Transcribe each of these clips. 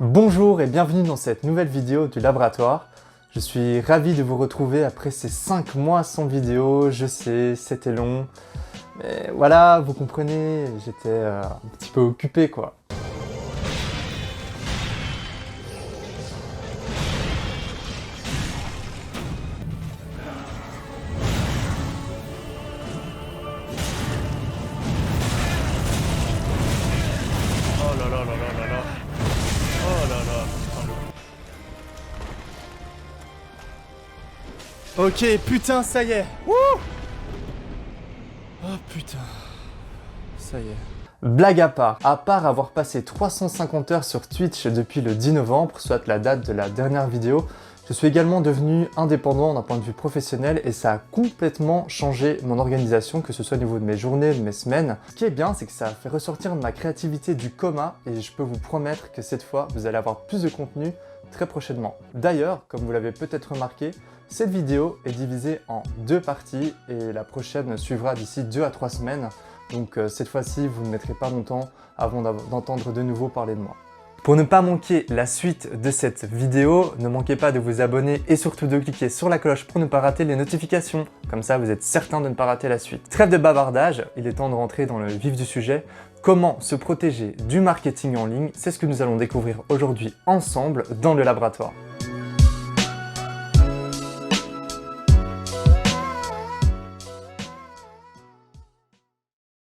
Bonjour et bienvenue dans cette nouvelle vidéo du laboratoire. Je suis ravi de vous retrouver après ces 5 mois sans vidéo. Je sais, c'était long. Mais voilà, vous comprenez, j'étais un petit peu occupé quoi. Oh là là là là là là. Oh là là. Ok, putain, ça y est. Wouh! Oh putain, ça y est. Blague à part avoir passé 350 heures sur Twitch depuis le 10 novembre, soit la date de la dernière vidéo, je suis également devenu indépendant d'un point de vue professionnel et ça a complètement changé mon organisation, que ce soit au niveau de mes journées, de mes semaines. Ce qui est bien, c'est que ça a fait ressortir ma créativité du coma et je peux vous promettre que cette fois, vous allez avoir plus de contenu très prochainement. D'ailleurs, comme vous l'avez peut-être remarqué, cette vidéo est divisée en 2 parties et la prochaine suivra d'ici 2 à 3 semaines. Donc cette fois-ci, vous ne mettrez pas longtemps avant d'entendre de nouveau parler de moi. Pour ne pas manquer la suite de cette vidéo, ne manquez pas de vous abonner et surtout de cliquer sur la cloche pour ne pas rater les notifications. Comme ça, vous êtes certain de ne pas rater la suite. Trêve de bavardage, il est temps de rentrer dans le vif du sujet. Comment se protéger du marketing en ligne, c'est ce que nous allons découvrir aujourd'hui ensemble dans le laboratoire.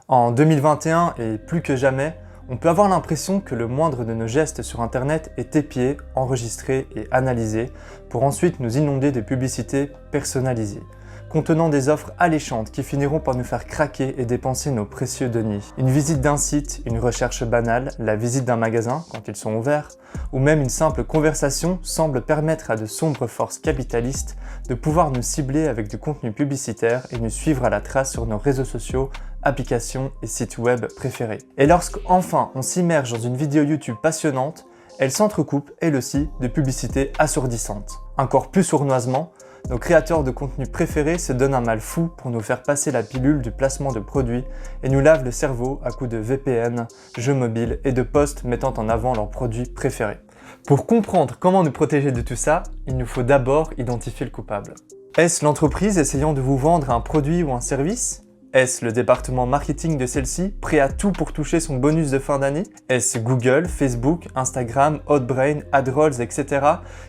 En 2021 et plus que jamais, on peut avoir l'impression que le moindre de nos gestes sur internet est épié, enregistré et analysé pour ensuite nous inonder de publicités personnalisées, contenant des offres alléchantes qui finiront par nous faire craquer et dépenser nos précieux deniers. Une visite d'un site, une recherche banale, la visite d'un magasin quand ils sont ouverts, ou même une simple conversation semble permettre à de sombres forces capitalistes de pouvoir nous cibler avec du contenu publicitaire et nous suivre à la trace sur nos réseaux sociaux, applications et sites web préférés. Et lorsqu'enfin on s'immerge dans une vidéo YouTube passionnante, elle s'entrecoupe, elle aussi, de publicités assourdissantes. Encore plus sournoisement, nos créateurs de contenu préférés se donnent un mal fou pour nous faire passer la pilule du placement de produits et nous lavent le cerveau à coups de VPN, jeux mobiles et de posts mettant en avant leurs produits préférés. Pour comprendre comment nous protéger de tout ça, il nous faut d'abord identifier le coupable. Est-ce l'entreprise essayant de vous vendre un produit ou un service ? Est-ce le département marketing de celle-ci, prêt à tout pour toucher son bonus de fin d'année? Est-ce Google, Facebook, Instagram, Outbrain, AdRolls, etc.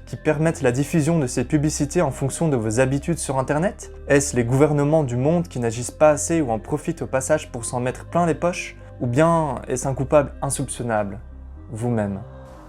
qui permettent la diffusion de ces publicités en fonction de vos habitudes sur Internet? Est-ce les gouvernements du monde qui n'agissent pas assez ou en profitent au passage pour s'en mettre plein les poches? Ou bien est-ce un coupable insoupçonnable? Vous-même.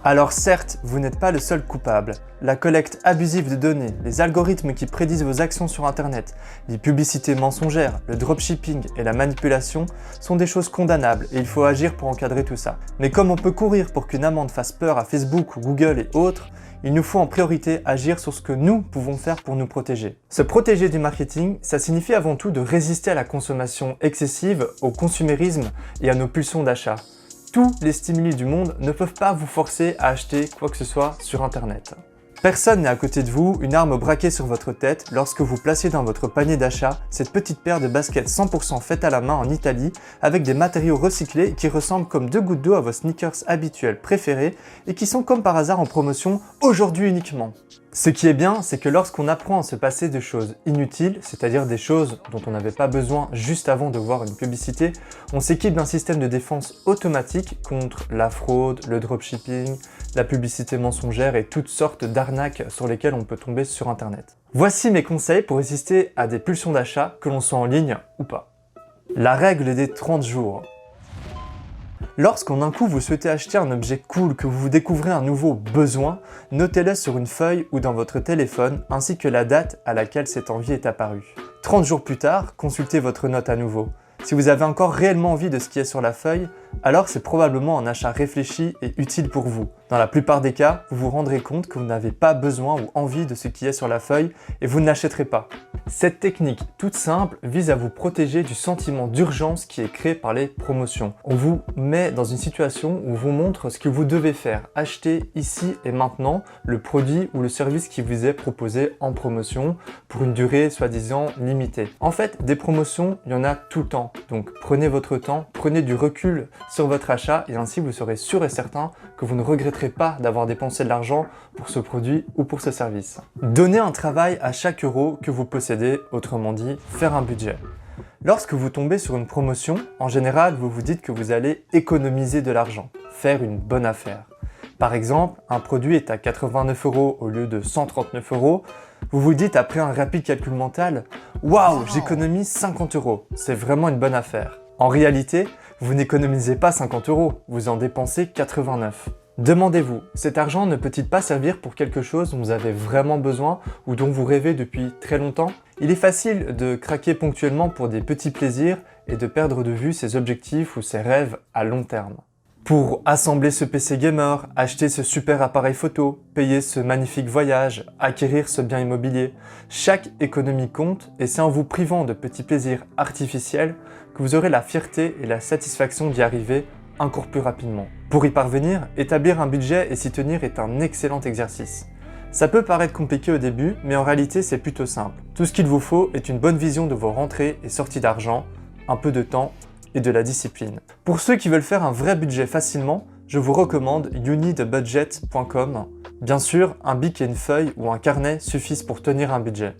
Alors certes, vous n'êtes pas le seul coupable. La collecte abusive de données, les algorithmes qui prédisent vos actions sur Internet, les publicités mensongères, le dropshipping et la manipulation sont des choses condamnables et il faut agir pour encadrer tout ça. Mais comme on peut courir pour qu'une amende fasse peur à Facebook, Google et autres, il nous faut en priorité agir sur ce que nous pouvons faire pour nous protéger. Se protéger du marketing, ça signifie avant tout de résister à la consommation excessive, au consumérisme et à nos pulsions d'achat. Tous les stimuli du monde ne peuvent pas vous forcer à acheter quoi que ce soit sur Internet. Personne n'est à côté de vous, une arme braquée sur votre tête lorsque vous placez dans votre panier d'achat cette petite paire de baskets 100% faites à la main en Italie avec des matériaux recyclés qui ressemblent comme 2 gouttes d'eau à vos sneakers habituels préférés et qui sont comme par hasard en promotion aujourd'hui uniquement. Ce qui est bien, c'est que lorsqu'on apprend à se passer de choses inutiles, c'est-à-dire des choses dont on n'avait pas besoin juste avant de voir une publicité, on s'équipe d'un système de défense automatique contre la fraude, le dropshipping, la publicité mensongère et toutes sortes d'arnaques sur lesquelles on peut tomber sur Internet. Voici mes conseils pour résister à des pulsions d'achat, que l'on soit en ligne ou pas. La règle des 30 jours. Lorsqu'en un coup vous souhaitez acheter un objet cool, que vous découvrez un nouveau besoin, notez-le sur une feuille ou dans votre téléphone, ainsi que la date à laquelle cette envie est apparue. 30 jours plus tard, consultez votre note à nouveau. Si vous avez encore réellement envie de ce qui est sur la feuille, alors c'est probablement un achat réfléchi et utile pour vous. Dans la plupart des cas, vous vous rendrez compte que vous n'avez pas besoin ou envie de ce qui est sur la feuille et vous ne l'achèterez pas. Cette technique toute simple vise à vous protéger du sentiment d'urgence qui est créé par les promotions. On vous met dans une situation où on vous montre ce que vous devez faire. Acheter ici et maintenant le produit ou le service qui vous est proposé en promotion pour une durée soi-disant limitée. En fait, des promotions, il y en a tout le temps. Donc prenez votre temps, prenez du recul sur votre achat et ainsi vous serez sûr et certain que vous ne regretterez pas d'avoir dépensé de l'argent pour ce produit ou pour ce service. Donnez un travail à chaque euro que vous possédez, autrement dit, faire un budget. Lorsque vous tombez sur une promotion, en général, vous vous dites que vous allez économiser de l'argent, faire une bonne affaire. Par exemple, un produit est à 89 € au lieu de 139 €. Vous vous dites après un rapide calcul mental « Waouh, j'économise 50 €, c'est vraiment une bonne affaire ». En réalité, vous n'économisez pas 50 €, vous en dépensez 89. Demandez-vous, cet argent ne peut-il pas servir pour quelque chose dont vous avez vraiment besoin ou dont vous rêvez depuis très longtemps? Il est facile de craquer ponctuellement pour des petits plaisirs et de perdre de vue ses objectifs ou ses rêves à long terme. Pour assembler ce PC gamer, acheter ce super appareil photo, payer ce magnifique voyage, acquérir ce bien immobilier, chaque économie compte et c'est en vous privant de petits plaisirs artificiels que vous aurez la fierté et la satisfaction d'y arriver encore plus rapidement. Pour y parvenir, établir un budget et s'y tenir est un excellent exercice. Ça peut paraître compliqué au début, mais en réalité c'est plutôt simple. Tout ce qu'il vous faut est une bonne vision de vos rentrées et sorties d'argent, un peu de temps et de la discipline. Pour ceux qui veulent faire un vrai budget facilement, je vous recommande youneedabudget.com. Bien sûr, un bic et une feuille ou un carnet suffisent pour tenir un budget.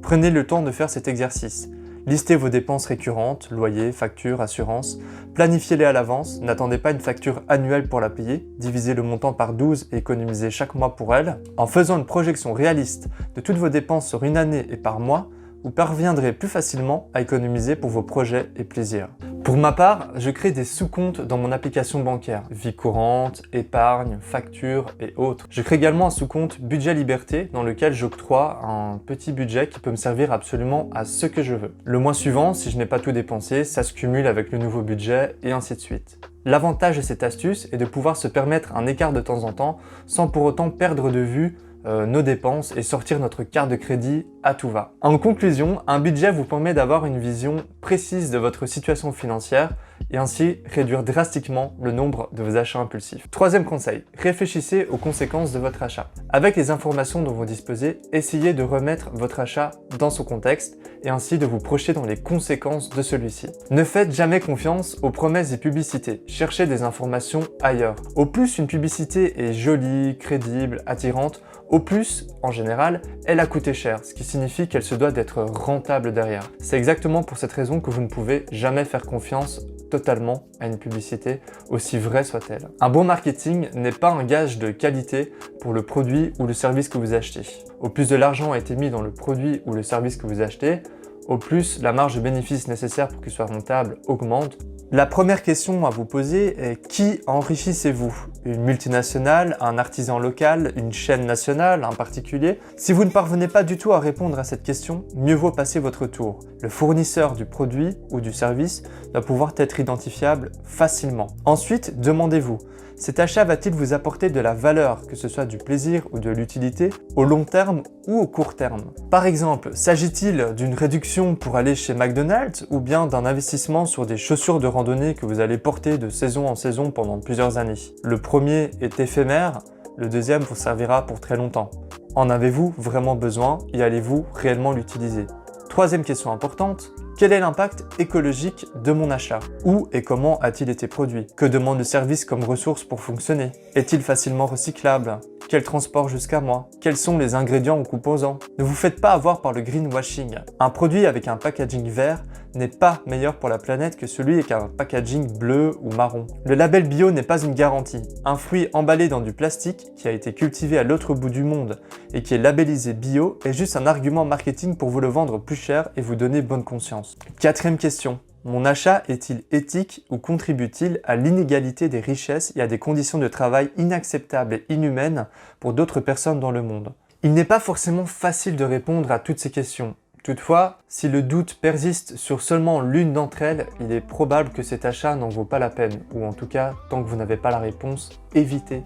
Prenez le temps de faire cet exercice. Listez vos dépenses récurrentes, loyer, factures, assurance. Planifiez-les à l'avance, n'attendez pas une facture annuelle pour la payer, divisez le montant par 12 et économisez chaque mois pour elle. En faisant une projection réaliste de toutes vos dépenses sur une année et par mois, vous parviendrez plus facilement à économiser pour vos projets et plaisirs. Pour ma part, je crée des sous-comptes dans mon application bancaire, vie courante, épargne, factures et autres. Je crée également un sous-compte budget liberté dans lequel j'octroie un petit budget qui peut me servir absolument à ce que je veux. Le mois suivant, si je n'ai pas tout dépensé, ça se cumule avec le nouveau budget et ainsi de suite. L'avantage de cette astuce est de pouvoir se permettre un écart de temps en temps sans pour autant perdre de vue nos dépenses et sortir notre carte de crédit à tout va. En conclusion, un budget vous permet d'avoir une vision précise de votre situation financière et ainsi réduire drastiquement le nombre de vos achats impulsifs. Troisième conseil, réfléchissez aux conséquences de votre achat. Avec les informations dont vous disposez, essayez de remettre votre achat dans son contexte et ainsi de vous projeter dans les conséquences de celui-ci. Ne faites jamais confiance aux promesses et publicités, cherchez des informations ailleurs. Au plus une publicité est jolie, crédible, attirante, au plus, en général, elle a coûté cher, ce qui signifie qu'elle se doit d'être rentable derrière. C'est exactement pour cette raison que vous ne pouvez jamais faire confiance totalement à une publicité, aussi vraie soit-elle. Un bon marketing n'est pas un gage de qualité pour le produit ou le service que vous achetez. Au plus de l'argent a été mis dans le produit ou le service que vous achetez, au plus la marge de bénéfice nécessaire pour qu'il soit rentable augmente. La première question à vous poser est qui enrichissez-vous? Une multinationale, un artisan local, une chaîne nationale, un particulier? Si vous ne parvenez pas du tout à répondre à cette question, mieux vaut passer votre tour. Le fournisseur du produit ou du service doit pouvoir être identifiable facilement. Ensuite, demandez-vous, cet achat va-t-il vous apporter de la valeur, que ce soit du plaisir ou de l'utilité, au long terme ou au court terme? Par exemple, s'agit-il d'une réduction pour aller chez McDonald's ou bien d'un investissement sur des chaussures de randonnée que vous allez porter de saison en saison pendant plusieurs années? Le premier est éphémère, le deuxième vous servira pour très longtemps. En avez-vous vraiment besoin et allez-vous réellement l'utiliser? Troisième question importante, quel est l'impact écologique de mon achat? Où et comment a-t-il été produit? Que demande le service comme ressource pour fonctionner? Est-il facilement recyclable? Quel transport jusqu'à moi? Quels sont les ingrédients ou composants? Ne vous faites pas avoir par le greenwashing. Un produit avec un packaging vert n'est pas meilleur pour la planète que celui avec un packaging bleu ou marron. Le label bio n'est pas une garantie. Un fruit emballé dans du plastique qui a été cultivé à l'autre bout du monde et qui est labellisé bio est juste un argument marketing pour vous le vendre plus cher et vous donner bonne conscience. Quatrième question. Mon achat est-il éthique ou contribue-t-il à l'inégalité des richesses et à des conditions de travail inacceptables et inhumaines pour d'autres personnes dans le monde? Il n'est pas forcément facile de répondre à toutes ces questions. Toutefois, si le doute persiste sur seulement l'une d'entre elles, il est probable que cet achat n'en vaut pas la peine, ou en tout cas, tant que vous n'avez pas la réponse, évitez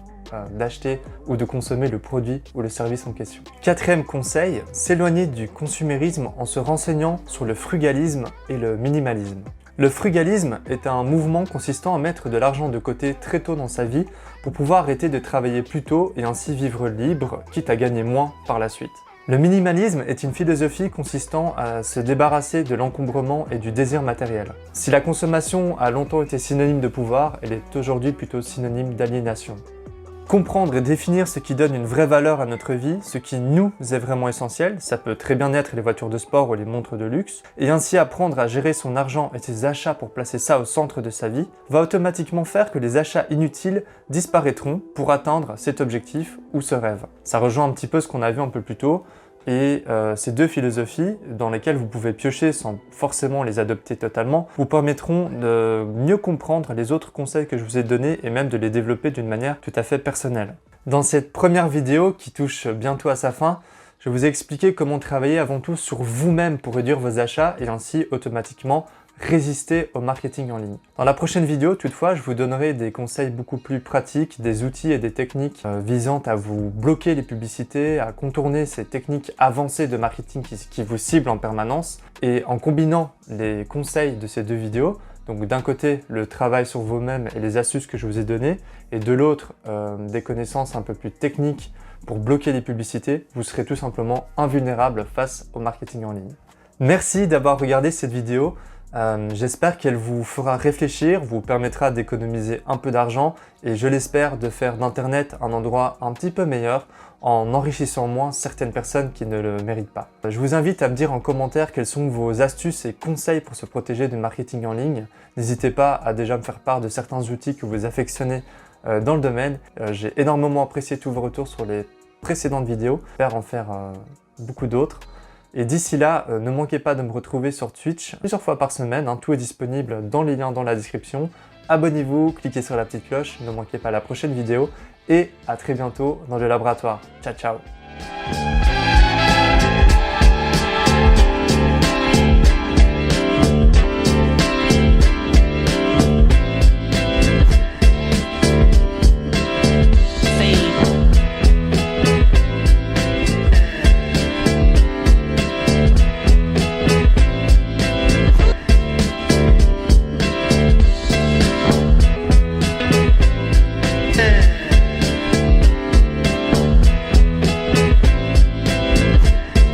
d'acheter ou de consommer le produit ou le service en question. Quatrième conseil, s'éloigner du consumérisme en se renseignant sur le frugalisme et le minimalisme. Le frugalisme est un mouvement consistant à mettre de l'argent de côté très tôt dans sa vie pour pouvoir arrêter de travailler plus tôt et ainsi vivre libre, quitte à gagner moins par la suite. Le minimalisme est une philosophie consistant à se débarrasser de l'encombrement et du désir matériel. Si la consommation a longtemps été synonyme de pouvoir, elle est aujourd'hui plutôt synonyme d'aliénation. Comprendre et définir ce qui donne une vraie valeur à notre vie, ce qui nous est vraiment essentiel, ça peut très bien être les voitures de sport ou les montres de luxe, et ainsi apprendre à gérer son argent et ses achats pour placer ça au centre de sa vie, va automatiquement faire que les achats inutiles disparaîtront pour atteindre cet objectif ou ce rêve. Ça rejoint un petit peu ce qu'on a vu un peu plus tôt, et ces deux philosophies, dans lesquelles vous pouvez piocher sans forcément les adopter totalement, vous permettront de mieux comprendre les autres conseils que je vous ai donnés et même de les développer d'une manière tout à fait personnelle. Dans cette première vidéo qui touche bientôt à sa fin, je vous ai expliqué comment travailler avant tout sur vous-même pour réduire vos achats et ainsi automatiquement résister au marketing en ligne. Dans la prochaine vidéo, toutefois, je vous donnerai des conseils beaucoup plus pratiques, des outils et des techniques visant à vous bloquer les publicités, à contourner ces techniques avancées de marketing qui vous ciblent en permanence. Et en combinant les conseils de ces deux vidéos, donc d'un côté le travail sur vous-même et les astuces que je vous ai données, et de l'autre des connaissances un peu plus techniques pour bloquer les publicités, vous serez tout simplement invulnérable face au marketing en ligne. Merci d'avoir regardé cette vidéo. J'espère qu'elle vous fera réfléchir, vous permettra d'économiser un peu d'argent et je l'espère de faire d'Internet un endroit un petit peu meilleur en enrichissant moins certaines personnes qui ne le méritent pas. Je vous invite à me dire en commentaire quelles sont vos astuces et conseils pour se protéger du marketing en ligne. N'hésitez pas à déjà me faire part de certains outils que vous affectionnez dans le domaine. J'ai énormément apprécié tous vos retours sur les précédentes vidéos. J'espère en faire beaucoup d'autres. Et d'ici là, ne manquez pas de me retrouver sur Twitch plusieurs fois par semaine, tout est disponible dans les liens dans la description. Abonnez-vous, cliquez sur la petite cloche, ne manquez pas la prochaine vidéo et à très bientôt dans le laboratoire. Ciao ciao.